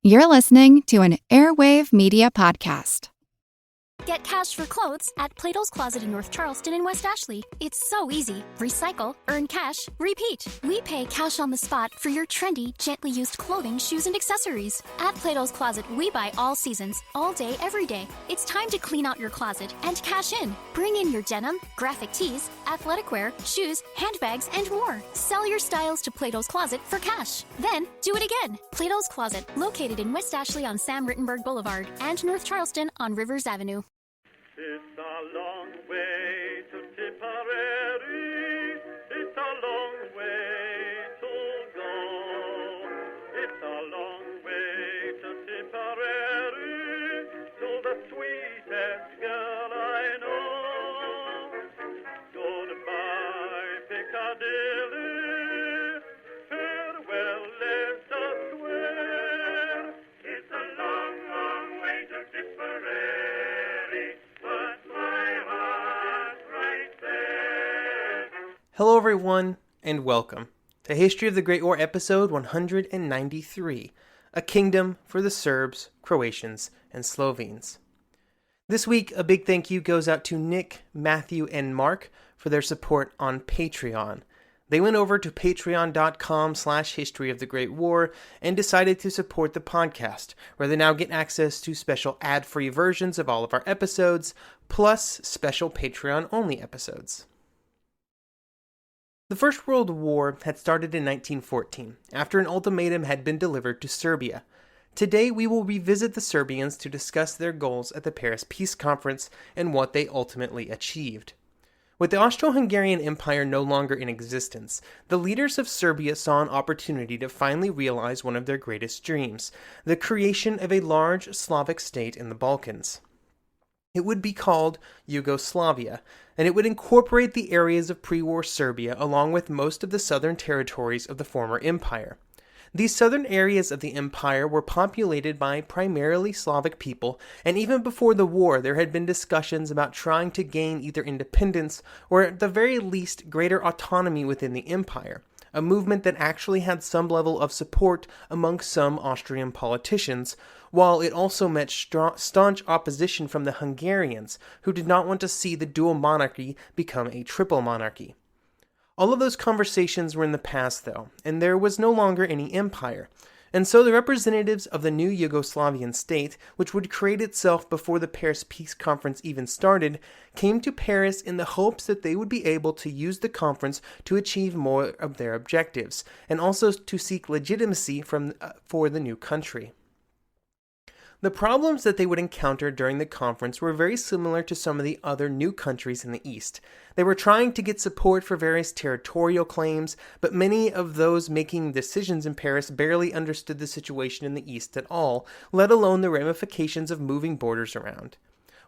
You're listening to an Airwave Media Podcast. Get cash for clothes at Plato's Closet in North Charleston and West Ashley. It's so easy. Recycle, earn cash, repeat. We pay cash on the spot for your trendy, gently used clothing, shoes, and accessories. At Plato's Closet, we buy all seasons, all day, every day. It's time to clean out your closet and cash in. Bring in your denim, graphic tees, athletic wear, shoes, handbags, and more. Sell your styles to Plato's Closet for cash. Then, do it again. Plato's Closet, located in West Ashley on Sam Rittenberg Boulevard and North Charleston on Rivers Avenue. It's a long way to Tipperary, it's a long way to go. It's a long way to Tipperary, to the sweetest girl I know. Goodbye, Piccadilly, farewell, Leicester Square. It's a long, long way to Tipperary. Hello everyone, and welcome to History of the Great War episode 193, A Kingdom for the Serbs, Croatians, and Slovenes. This week, a big thank you goes out to Nick, Matthew, and Mark for their support on Patreon. They went over to patreon.com/History of the Great War and decided to support the podcast, where they now get access to special ad-free versions of all of our episodes, plus special Patreon-only episodes. The First World War had started in 1914, after an ultimatum had been delivered to Serbia. Today we will revisit the Serbians to discuss their goals at the Paris Peace Conference and what they ultimately achieved. With the Austro-Hungarian Empire no longer in existence, the leaders of Serbia saw an opportunity to finally realize one of their greatest dreams, the creation of a large Slavic state in the Balkans. It would be called Yugoslavia, and it would incorporate the areas of pre-war Serbia along with most of the southern territories of the former empire. These southern areas of the empire were populated by primarily Slavic people, and even before the war there had been discussions about trying to gain either independence or at the very least greater autonomy within the empire, a movement that actually had some level of support among some Austrian politicians, while it also met staunch opposition from the Hungarians, who did not want to see the dual monarchy become a triple monarchy. All of those conversations were in the past, though, and there was no longer any empire. And so the representatives of the new Yugoslavian state, which would create itself before the Paris Peace Conference even started, came to Paris in the hopes that they would be able to use the conference to achieve more of their objectives, and also to seek legitimacy for the new country. The problems that they would encounter during the conference were very similar to some of the other new countries in the East. They were trying to get support for various territorial claims, but many of those making decisions in Paris barely understood the situation in the East at all, let alone the ramifications of moving borders around.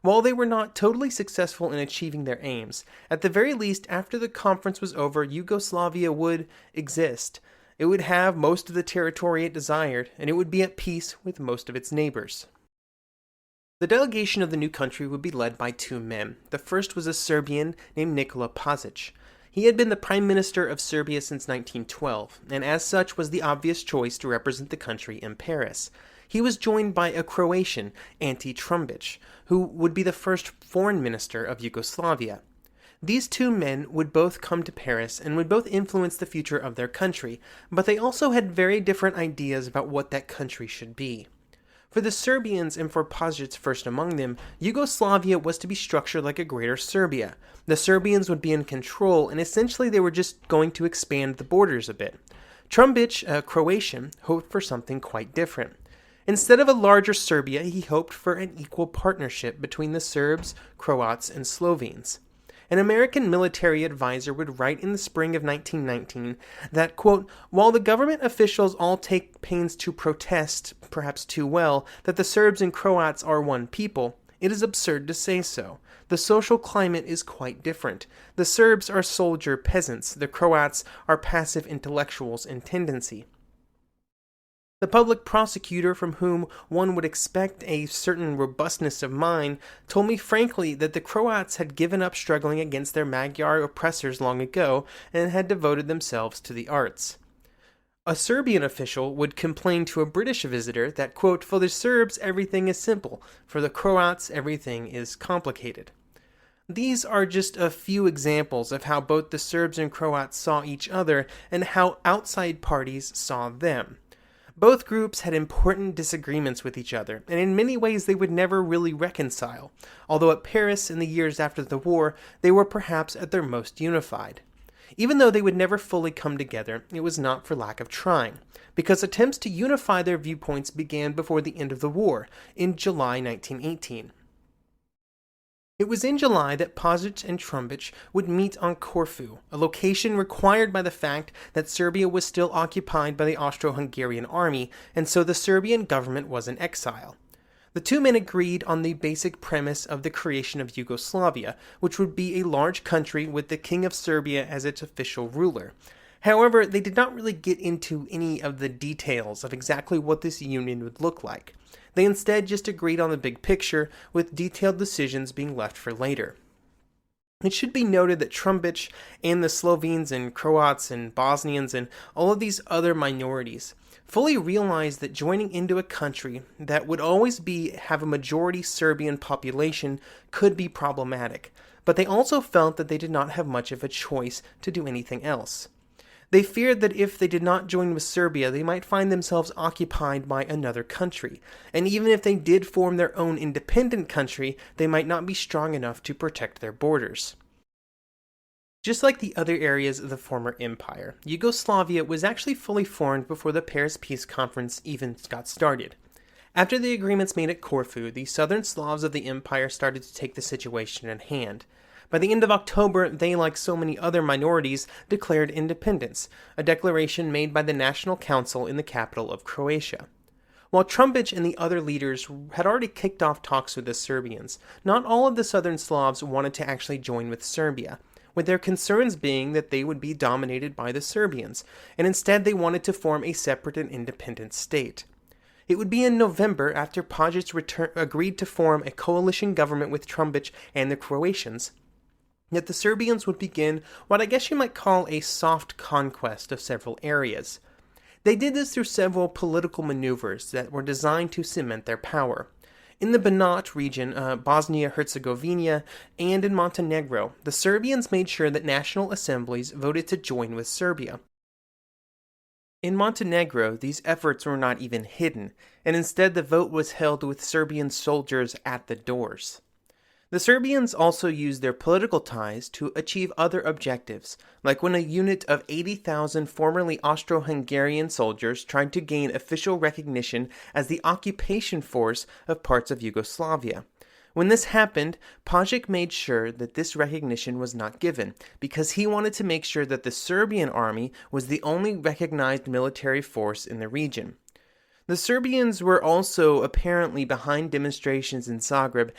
While they were not totally successful in achieving their aims, at the very least, after the conference was over, Yugoslavia would exist. It would have most of the territory it desired, and it would be at peace with most of its neighbors. The delegation of the new country would be led by two men. The first was a Serbian named Nikola Pašić. He had been the Prime Minister of Serbia since 1912, and as such was the obvious choice to represent the country in Paris. He was joined by a Croatian, Ante Trumbic, who would be the first foreign minister of Yugoslavia. These two men would both come to Paris and would both influence the future of their country, but they also had very different ideas about what that country should be. For the Serbians, and for Pašić first among them, Yugoslavia was to be structured like a greater Serbia. The Serbians would be in control, and essentially they were just going to expand the borders a bit. Trumbic, a Croatian, hoped for something quite different. Instead of a larger Serbia, he hoped for an equal partnership between the Serbs, Croats, and Slovenes. An American military advisor would write in the spring of 1919 that, quote, while the government officials all take pains to protest, perhaps too well, that the Serbs and Croats are one people, it is absurd to say so. The social climate is quite different. The Serbs are soldier peasants, the Croats are passive intellectuals in tendency. The public prosecutor, from whom one would expect a certain robustness of mind, told me frankly that the Croats had given up struggling against their Magyar oppressors long ago and had devoted themselves to the arts. A Serbian official would complain to a British visitor that, quote, "For the Serbs, everything is simple. For the Croats, everything is complicated." These are just a few examples of how both the Serbs and Croats saw each other and how outside parties saw them. Both groups had important disagreements with each other, and in many ways they would never really reconcile, although at Paris in the years after the war, they were perhaps at their most unified. Even though they would never fully come together, it was not for lack of trying, because attempts to unify their viewpoints began before the end of the war, in July 1918. It was in July that Pašić and Trumbić would meet on Corfu, a location required by the fact that Serbia was still occupied by the Austro-Hungarian army, and so the Serbian government was in exile. The two men agreed on the basic premise of the creation of Yugoslavia, which would be a large country with the King of Serbia as its official ruler. However, they did not really get into any of the details of exactly what this union would look like. They instead just agreed on the big picture, with detailed decisions being left for later. It should be noted that Trumbić and the Slovenes and Croats and Bosnians and all of these other minorities fully realized that joining into a country that would always have a majority Serbian population could be problematic, but they also felt that they did not have much of a choice to do anything else. They feared that if they did not join with Serbia, they might find themselves occupied by another country, and even if they did form their own independent country, they might not be strong enough to protect their borders. Just like the other areas of the former empire, Yugoslavia was actually fully formed before the Paris Peace Conference even got started. After the agreements made at Corfu, the southern Slavs of the empire started to take the situation in hand. By the end of October, they, like so many other minorities, declared independence, a declaration made by the National Council in the capital of Croatia. While Trumbić and the other leaders had already kicked off talks with the Serbians, not all of the southern Slavs wanted to actually join with Serbia, with their concerns being that they would be dominated by the Serbians, and instead they wanted to form a separate and independent state. It would be in November, after Pašić agreed to form a coalition government with Trumbić and the Croatians, that the Serbians would begin what I guess you might call a soft conquest of several areas. They did this through several political maneuvers that were designed to cement their power. In the Banat region, Bosnia-Herzegovina, and in Montenegro, the Serbians made sure that national assemblies voted to join with Serbia. In Montenegro, these efforts were not even hidden, and instead the vote was held with Serbian soldiers at the doors. The Serbians also used their political ties to achieve other objectives, like when a unit of 80,000 formerly Austro-Hungarian soldiers tried to gain official recognition as the occupation force of parts of Yugoslavia. When this happened, Pašić made sure that this recognition was not given, because he wanted to make sure that the Serbian army was the only recognized military force in the region. The Serbians were also apparently behind demonstrations in Zagreb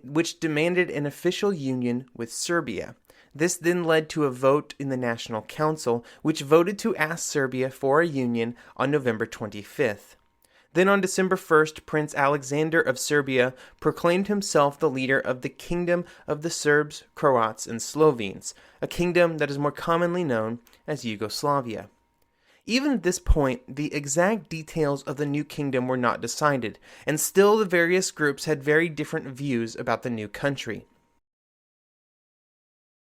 which demanded an official union with Serbia. This then led to a vote in the National Council, which voted to ask Serbia for a union on November 25th. Then on December 1st, Prince Alexander of Serbia proclaimed himself the leader of the Kingdom of the Serbs, Croats, and Slovenes, a kingdom that is more commonly known as Yugoslavia. Even at this point, the exact details of the new kingdom were not decided, and still the various groups had very different views about the new country.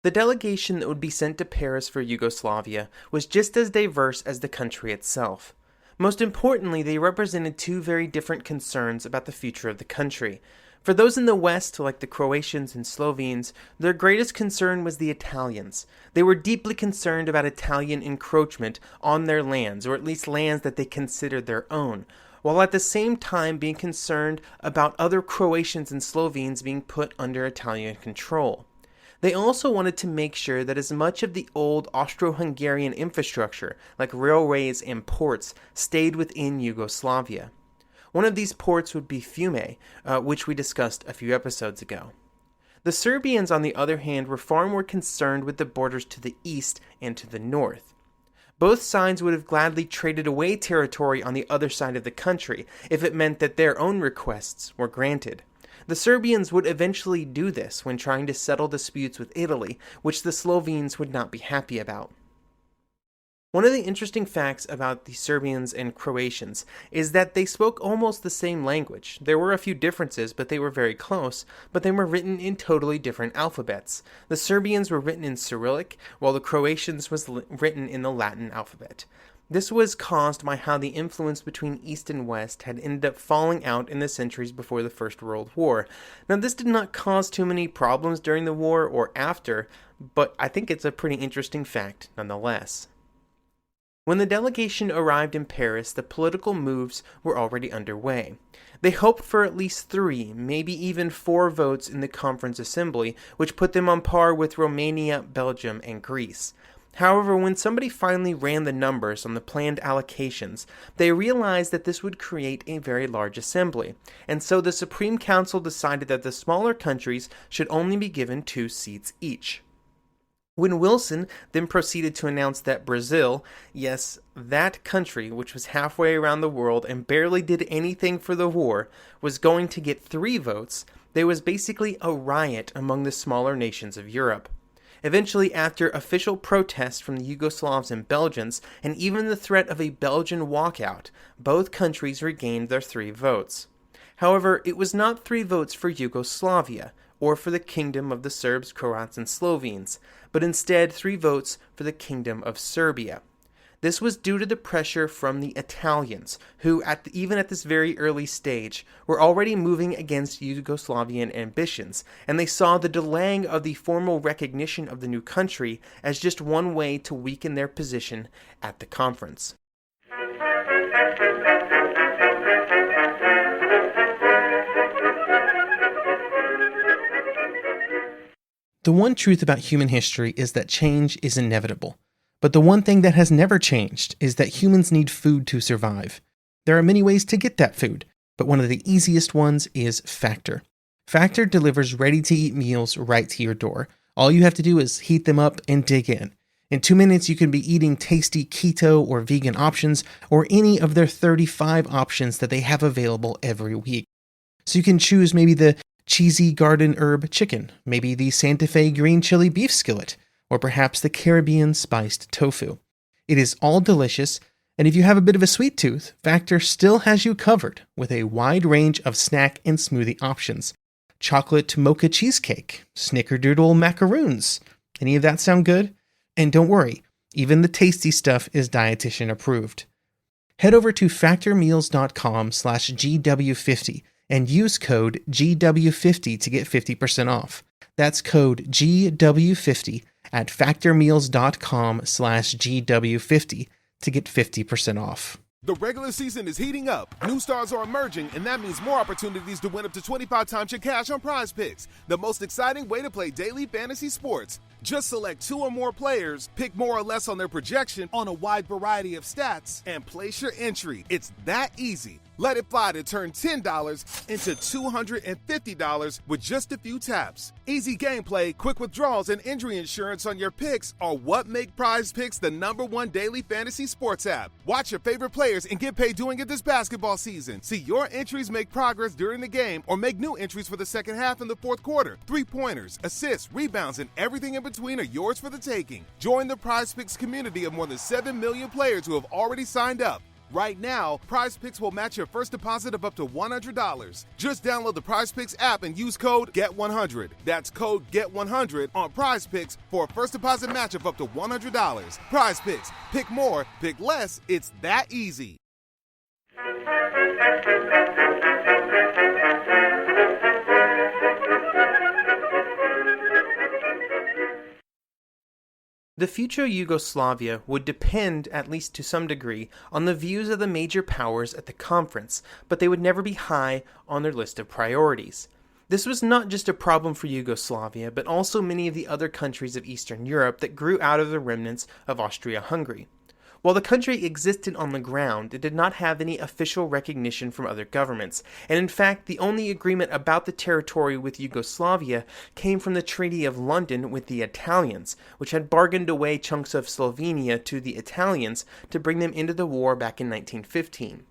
The delegation that would be sent to Paris for Yugoslavia was just as diverse as the country itself. Most importantly, they represented two very different concerns about the future of the country. For those in the West, like the Croatians and Slovenes, their greatest concern was the Italians. They were deeply concerned about Italian encroachment on their lands, or at least lands that they considered their own, while at the same time being concerned about other Croatians and Slovenes being put under Italian control. They also wanted to make sure that as much of the old Austro-Hungarian infrastructure, like railways and ports, stayed within Yugoslavia. One of these ports would be Fiume, which we discussed a few episodes ago. The Serbians, on the other hand, were far more concerned with the borders to the east and to the north. Both sides would have gladly traded away territory on the other side of the country if it meant that their own requests were granted. The Serbians would eventually do this when trying to settle disputes with Italy, which the Slovenes would not be happy about. One of the interesting facts about the Serbians and Croatians is that they spoke almost the same language. There were a few differences, but they were very close, but they were written in totally different alphabets. The Serbians were written in Cyrillic, while the Croatians was written in the Latin alphabet. This was caused by how the influence between East and West had ended up falling out in the centuries before the First World War. Now, this did not cause too many problems during the war or after, but I think it's a pretty interesting fact nonetheless. When the delegation arrived in Paris, the political moves were already underway. They hoped for at least 3, maybe even 4 votes in the Conference Assembly, which put them on par with Romania, Belgium, and Greece. However, when somebody finally ran the numbers on the planned allocations, they realized that this would create a very large assembly, and so the Supreme Council decided that the smaller countries should only be given 2 seats each. When Wilson then proceeded to announce that Brazil, yes, that country which was halfway around the world and barely did anything for the war, was going to get 3 votes, there was basically a riot among the smaller nations of Europe. Eventually, after official protests from the Yugoslavs and Belgians, and even the threat of a Belgian walkout, both countries regained their 3 votes. However, it was not 3 votes for Yugoslavia, or for the Kingdom of the Serbs, Croats, and Slovenes, but instead 3 votes for the Kingdom of Serbia. This was due to the pressure from the Italians, who, even at this very early stage, were already moving against Yugoslavian ambitions, and they saw the delaying of the formal recognition of the new country as just one way to weaken their position at the conference. The one truth about human history is that change is inevitable. But the one thing that has never changed is that humans need food to survive. There are many ways to get that food, but one of the easiest ones is Factor. Factor delivers ready-to-eat meals right to your door. All you have to do is heat them up and dig in. In 2 minutes, you can be eating tasty keto or vegan options, or any of their 35 options that they have available every week. So you can choose maybe the cheesy garden herb chicken, maybe the Santa Fe green chili beef skillet, or perhaps the Caribbean spiced tofu. It is all delicious, and if you have a bit of a sweet tooth, Factor still has you covered with a wide range of snack and smoothie options. Chocolate mocha cheesecake, snickerdoodle macaroons. Any of that sound good? And don't worry, even the tasty stuff is dietitian approved. Head over to factormeals.com/GW50 and use code GW50 to get 50% off. That's code GW50 at factormeals.com/GW50 to get 50% off. The regular season is heating up. New stars are emerging, and that means more opportunities to win up to 25 times your cash on Prize Picks, the most exciting way to play daily fantasy sports. Just select 2 or more players, pick more or less on their projection on a wide variety of stats, and place your entry. It's that easy. Let it fly to turn $10 into $250 with just a few taps. Easy gameplay, quick withdrawals, and injury insurance on your picks are what make Prize Picks the #1 daily fantasy sports app. Watch your favorite players and get paid doing it this basketball season. See your entries make progress during the game or make new entries for the second half and the fourth quarter. 3-pointers, assists, rebounds, and everything in between are yours for the taking. Join the Prize Picks community of more than 7 million players who have already signed up. Right now, Prize Picks will match your first deposit of up to $100. Just download the Prize Picks app and use code GET100. That's code GET100 on Prize Picks for a first deposit match of up to $100. Prize Picks. Pick more, pick less. It's that easy. The future Yugoslavia would depend, at least to some degree, on the views of the major powers at the conference, but they would never be high on their list of priorities. This was not just a problem for Yugoslavia, but also many of the other countries of Eastern Europe that grew out of the remnants of Austria-Hungary. While the country existed on the ground, it did not have any official recognition from other governments, and in fact, the only agreement about the territory with Yugoslavia came from the Treaty of London with the Italians, which had bargained away chunks of Slovenia to the Italians to bring them into the war back in 1915.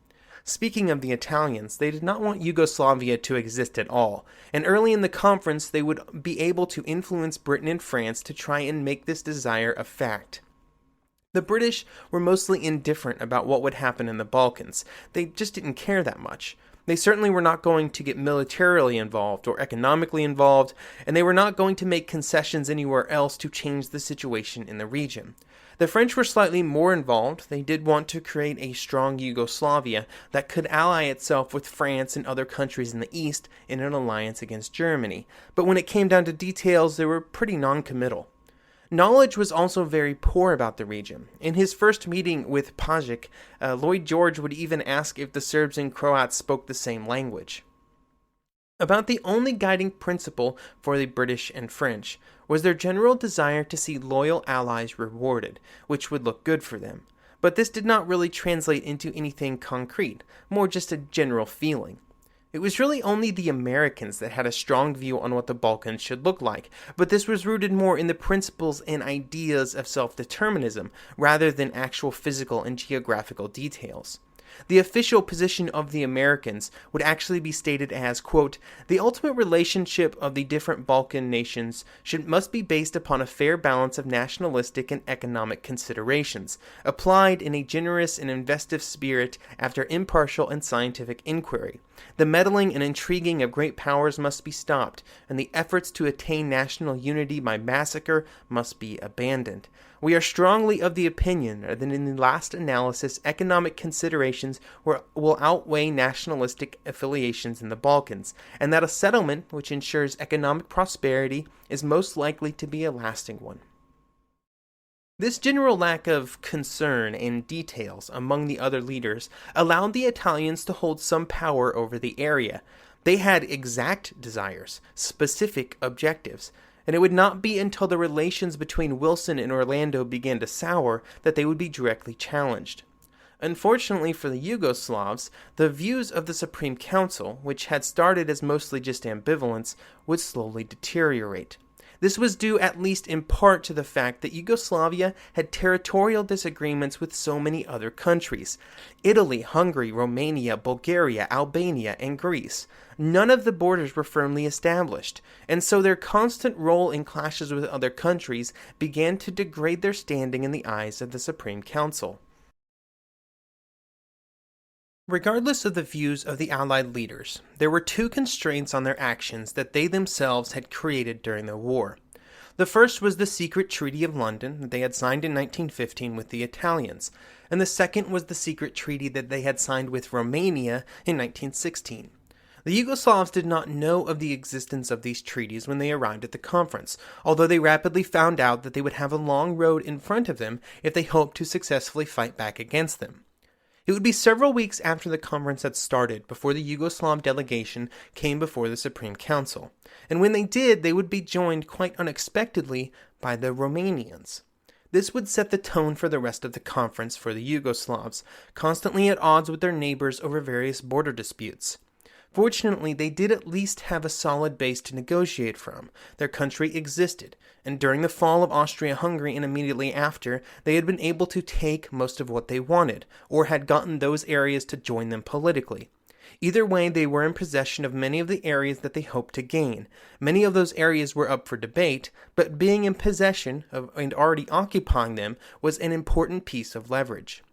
Speaking of the Italians, they did not want Yugoslavia to exist at all, and early in the conference they would be able to influence Britain and France to try and make this desire a fact. The British were mostly indifferent about what would happen in the Balkans. They just didn't care that much. They certainly were not going to get militarily involved or economically involved, and they were not going to make concessions anywhere else to change the situation in the region. The French were slightly more involved. They did want to create a strong Yugoslavia that could ally itself with France and other countries in the east in an alliance against Germany. But when it came down to details, they were pretty non-committal. Knowledge was also very poor about the region. In his first meeting with Pajic, Lloyd George would even ask if the Serbs and Croats spoke the same language. About the only guiding principle for the British and French was their general desire to see loyal allies rewarded, which would look good for them. But this did not really translate into anything concrete, more just a general feeling. It was really only the Americans that had a strong view on what the Balkans should look like, but this was rooted more in the principles and ideas of self-determinism rather than actual physical and geographical details. The official position of the Americans would actually be stated as, quote, "The ultimate relationship of the different Balkan nations must be based upon a fair balance of nationalistic and economic considerations, applied in a generous and investive spirit after impartial and scientific inquiry. The meddling and intriguing of great powers must be stopped, and the efforts to attain national unity by massacre must be abandoned. We are strongly of the opinion that in the last analysis, economic considerations will outweigh nationalistic affiliations in the Balkans, and that a settlement which ensures economic prosperity is most likely to be a lasting one." This general lack of concern in details among the other leaders allowed the Italians to hold some power over the area. They had exact desires, specific objectives, and it would not be until the relations between Wilson and Orlando began to sour that they would be directly challenged. Unfortunately for the Yugoslavs, the views of the Supreme Council, which had started as mostly just ambivalence, would slowly deteriorate. This was due at least in part to the fact that Yugoslavia had territorial disagreements with so many other countries: Italy, Hungary, Romania, Bulgaria, Albania, and Greece. None of the borders were firmly established, and so their constant role in clashes with other countries began to degrade their standing in the eyes of the Supreme Council. Regardless of the views of the Allied leaders, there were two constraints on their actions that they themselves had created during the war. The first was the secret Treaty of London that they had signed in 1915 with the Italians, and the second was the secret treaty that they had signed with Romania in 1916. The Yugoslavs did not know of the existence of these treaties when they arrived at the conference, although they rapidly found out that they would have a long road in front of them if they hoped to successfully fight back against them. It would be several weeks after the conference had started before the Yugoslav delegation came before the Supreme Council, and when they did, they would be joined quite unexpectedly by the Romanians. This would set the tone for the rest of the conference for the Yugoslavs, constantly at odds with their neighbors over various border disputes. Fortunately, they did at least have a solid base to negotiate from. Their country existed, and during the fall of Austria-Hungary and immediately after, they had been able to take most of what they wanted, or had gotten those areas to join them politically. Either way, they were in possession of many of the areas that they hoped to gain. Many of those areas were up for debate, but being in possession of and already occupying them was an important piece of leverage.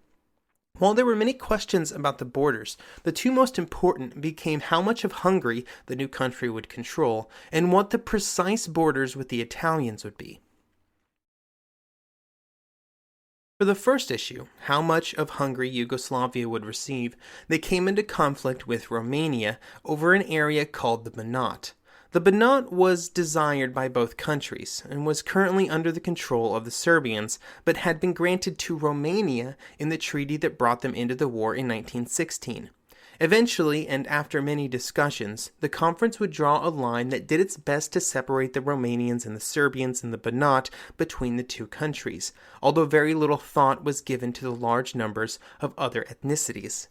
While there were many questions about the borders, the two most important became how much of Hungary the new country would control, and what the precise borders with the Italians would be. For the first issue, how much of Hungary Yugoslavia would receive, they came into conflict with Romania over an area called the Banat. The Banat was desired by both countries and was currently under the control of the Serbians, but had been granted to Romania in the treaty that brought them into the war in 1916. Eventually, and after many discussions, the conference would draw a line that did its best to separate the Romanians and the Serbians in the Banat between the two countries, although very little thought was given to the large numbers of other ethnicities.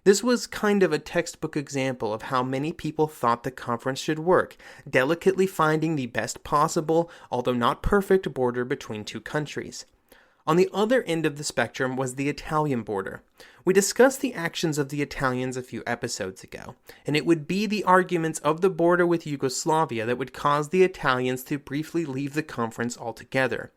This was kind of a textbook example of how many people thought the conference should work, delicately finding the best possible, although not perfect, border between two countries. On the other end of the spectrum was the Italian border. We discussed the actions of the Italians a few episodes ago, and it would be the arguments of the border with Yugoslavia that would cause the Italians to briefly leave the conference altogether.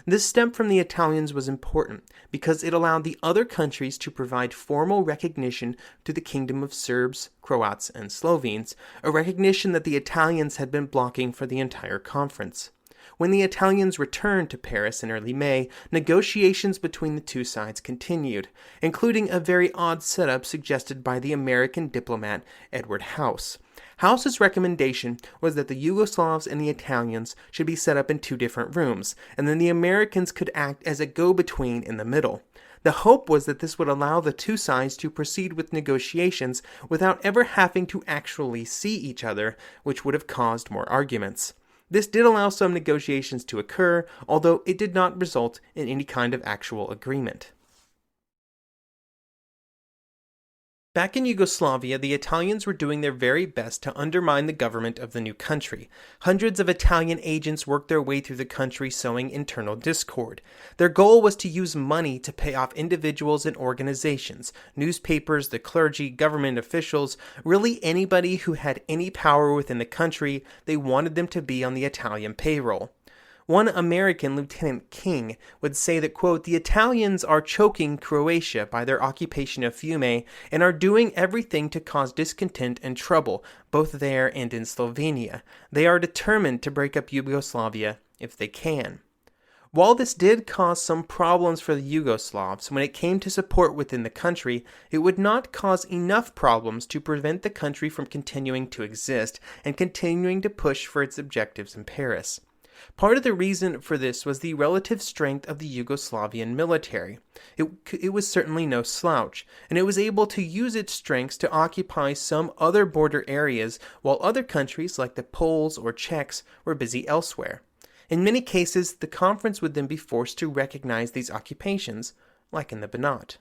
This step from the Italians was important because it allowed the other countries to provide formal recognition to the kingdom of Serbs, Croats, and Slovenes, a recognition that the Italians had been blocking for the entire conference. When the Italians returned to Paris in early May, negotiations between the two sides continued, including a very odd setup suggested by the American diplomat Edward House. House's recommendation was that the Yugoslavs and the Italians should be set up in two different rooms, and then the Americans could act as a go-between in the middle. The hope was that this would allow the two sides to proceed with negotiations without ever having to actually see each other, which would have caused more arguments. This did allow some negotiations to occur, although it did not result in any kind of actual agreement. Back in Yugoslavia, the Italians were doing their very best to undermine the government of the new country. Hundreds of Italian agents worked their way through the country sowing internal discord. Their goal was to use money to pay off individuals and organizations, newspapers, the clergy, government officials, really anybody who had any power within the country. They wanted them to be on the Italian payroll. One American, Lieutenant King, would say that, quote, "The Italians are choking Croatia by their occupation of Fiume and are doing everything to cause discontent and trouble, both there and in Slovenia. They are determined to break up Yugoslavia if they can." While this did cause some problems for the Yugoslavs when it came to support within the country, it would not cause enough problems to prevent the country from continuing to exist and continuing to push for its objectives in Paris. Part of the reason for this was the relative strength of the Yugoslavian military. It was certainly no slouch, and it was able to use its strengths to occupy some other border areas while other countries like the Poles or Czechs were busy elsewhere. In many cases, the conference would then be forced to recognize these occupations, like in the Banat.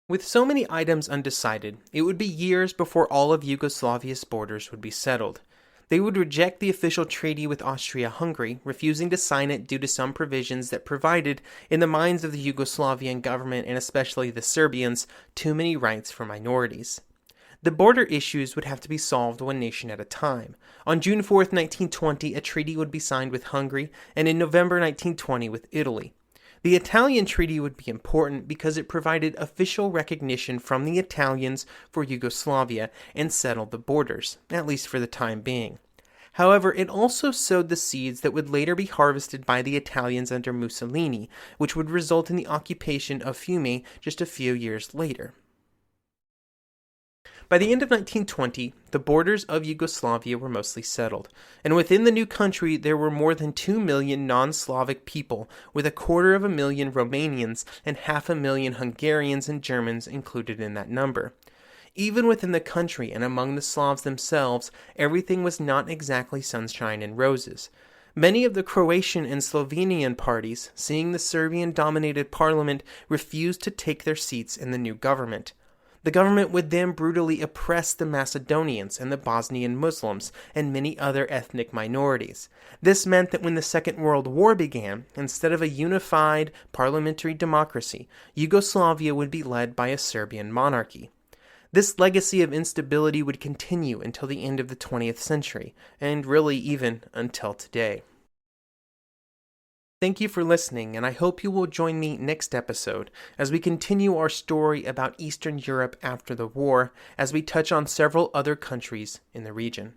With so many items undecided, it would be years before all of Yugoslavia's borders would be settled. They would reject the official treaty with Austria-Hungary, refusing to sign it due to some provisions that provided, in the minds of the Yugoslavian government and especially the Serbians, too many rights for minorities. The border issues would have to be solved one nation at a time. On June 4, 1920, a treaty would be signed with Hungary, and in November 1920 with Italy. The Italian treaty would be important because it provided official recognition from the Italians for Yugoslavia and settled the borders, at least for the time being. However, it also sowed the seeds that would later be harvested by the Italians under Mussolini, which would result in the occupation of Fiume just a few years later. By the end of 1920, the borders of Yugoslavia were mostly settled, and within the new country there were more than 2 million non-Slavic people, with 250,000 Romanians and 500,000 Hungarians and Germans included in that number. Even within the country and among the Slavs themselves, everything was not exactly sunshine and roses. Many of the Croatian and Slovenian parties, seeing the Serbian-dominated parliament, refused to take their seats in the new government. The government would then brutally oppress the Macedonians and the Bosnian Muslims and many other ethnic minorities. This meant that when the Second World War began, instead of a unified parliamentary democracy, Yugoslavia would be led by a Serbian monarchy. This legacy of instability would continue until the end of the 20th century, and really even until today. Thank you for listening, and I hope you will join me next episode as we continue our story about Eastern Europe after the war, as we touch on several other countries in the region.